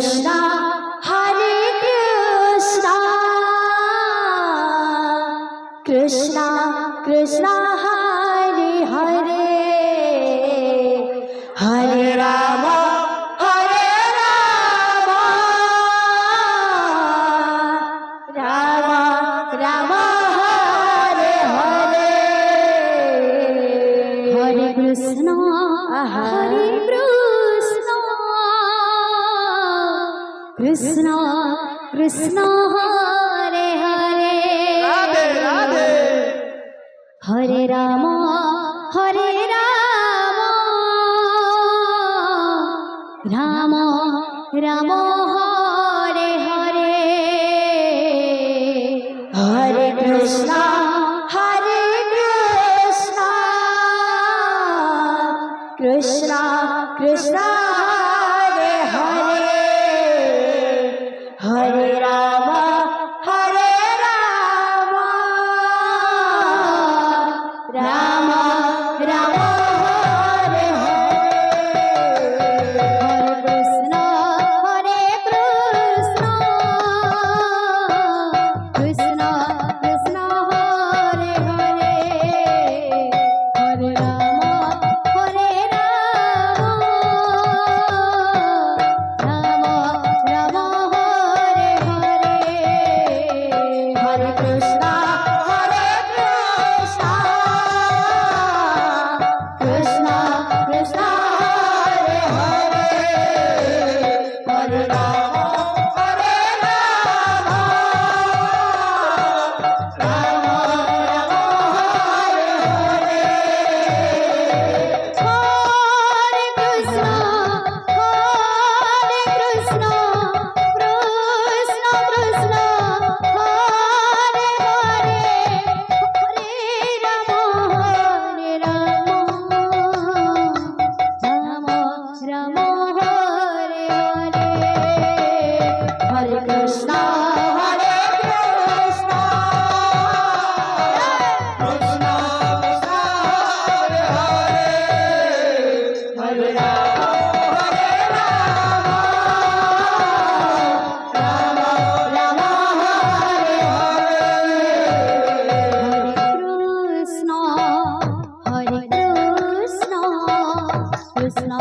Krishna Hare Krishna Krishna Krishna Hare Hare Hare Rama Hare Rama Rama Rama Hare Hare Hare Krishna Hare Krishna Krishna Krishna Hare Hare Radhe Radhe Hare Rama Hare Rama Rama Rama Hare Hare Hare Krishna Hare Krishna Krishna Krishna Hare Hare Hare Rama Hare Rama Rama Rama Hare Hare Hare Krishna Hare Krishna Krishna Krishna Hare Hare Hare Rama Hare Rama Rama Rama Hare Hare Hare Krishna Hare Krishna Krishna Krishna Hare Hare Hare Rama Hare Rama Rama Rama Hare Hare Hare Krishna Hare Krishna Krishna Krishna Hare Hare Hare Rama Hare Rama Rama Rama Hare Hare Hare Krishna Hare Krishna Krishna Krishna Hare Hare Hare Rama Hare Rama Rama Rama Hare Hare Hare Krishna Hare Krishna Krishna